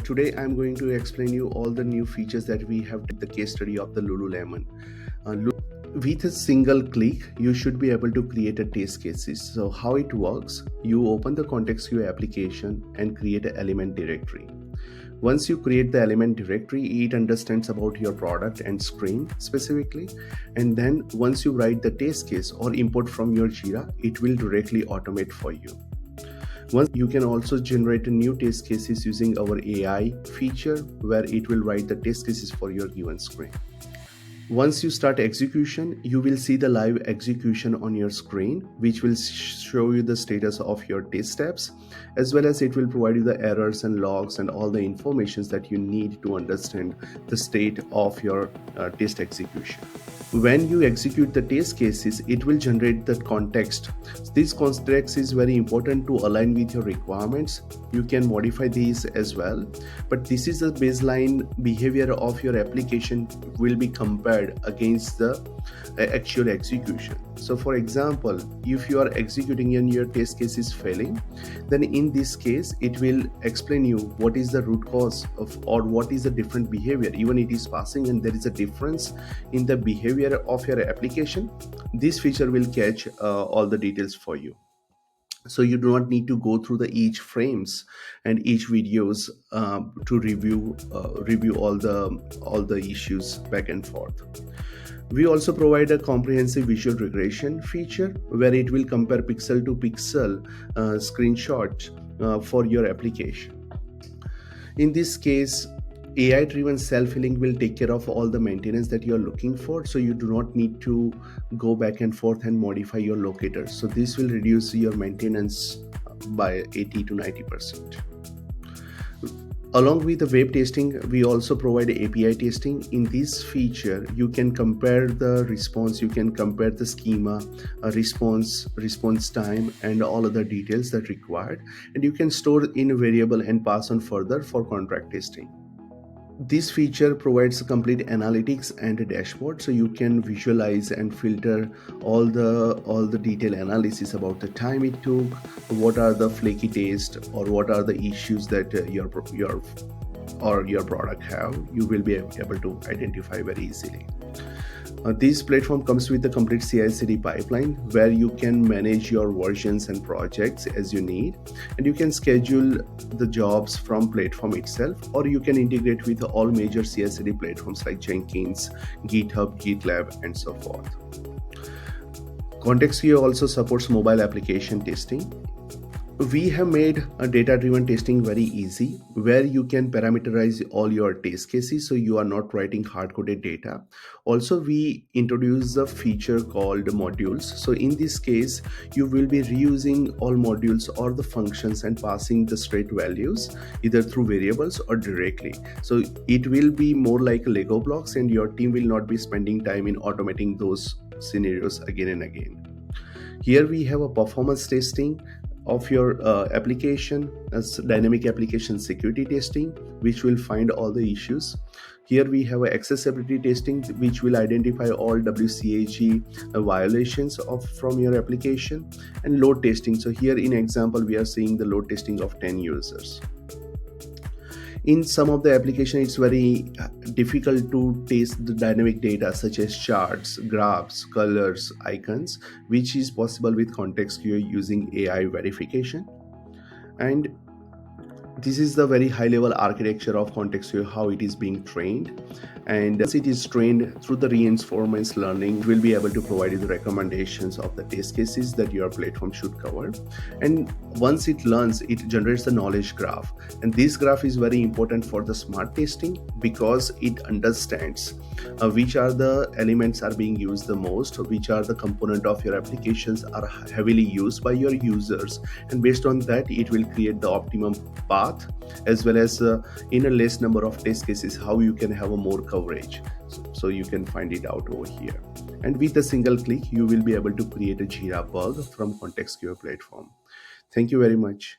Today I'm going to explain you all the new features that we have in the case study of the Lululemon. With a single click, you should be able to create a test cases. So how it works, you open the ContextQA application and create an element directory. Once you create the element directory, it understands about your product and screen specifically. And then once you write the test case or import from your Jira, it will directly automate for you. Once you can also generate a new test cases using our AI feature where it will write the test cases for your given screen. Once you start execution, you will see the live execution on your screen, which will show you the status of your test steps, as well as it will provide you the errors and logs and all the informations that you need to understand the state of your test execution. When you execute the test cases, it will generate the context. This context is very important to align with your requirements. You can modify these as well, but this is the baseline behavior of your application will be compared against the actual execution. So for example, if you are executing and your test case is failing, then in this case it will explain you what is the root cause of or what is the different behavior. Even it is passing and there is a difference in the behavior of your application, this feature will catch all the details for you. So you do not need to go through the each frames and each videos to review all the issues back and forth. We also provide a comprehensive visual regression feature where it will compare pixel to pixel screenshot for your application. In this case, AI-driven self-healing will take care of all the maintenance that you're looking for, so you do not need to go back and forth and modify your locators. So this will reduce your maintenance by 80 to 90%. Along with the web testing, we also provide API testing. In this feature, you can compare the response, you can compare the schema, response time, and all other details that required, and you can store in a variable and pass on further for contract testing. This feature provides complete analytics and a dashboard, so you can visualize and filter all the detailed analysis about the time it took, what are the flaky tests, or what are the issues that your product have. You will be able to identify very easily. This platform comes with a complete CI/CD pipeline where you can manage your versions and projects as you need, and you can schedule the jobs from platform itself, or you can integrate with all major CI/CD platforms like Jenkins, GitHub, GitLab, and so forth. ContextQA also supports mobile application testing. We have made a data-driven testing very easy, where you can parameterize all your test cases so you are not writing hard-coded data. Also, we introduced a feature called modules. So in this case, you will be reusing all modules or the functions and passing the straight values either through variables or directly. So it will be more like Lego blocks, and your team will not be spending time in automating those scenarios again and again. Here we have a performance testing of your application as dynamic application security testing, which will find all the issues. Here we have accessibility testing, which will identify all WCAG violations from your application, and load testing. So here in example, we are seeing the load testing of 10 users. In some of the application, it's very difficult to test the dynamic data such as charts, graphs, colors, icons, which is possible with ContextQA using AI verification. And this is the very high level architecture of ContextQA, how it is being trained. And as it is trained through the reinforcement learning, it will be able to provide you the recommendations of the test cases that your platform should cover. And once it learns, it generates the knowledge graph. And this graph is very important for the smart testing because it understands which are the elements are being used the most, which are the component of your applications are heavily used by your users. And based on that, it will create the optimum path, as well as in a less number of test cases, how you can have a more coverage. So you can find it out over here. And with a single click, you will be able to create a Jira bug from ContextQA platform. Thank you very much.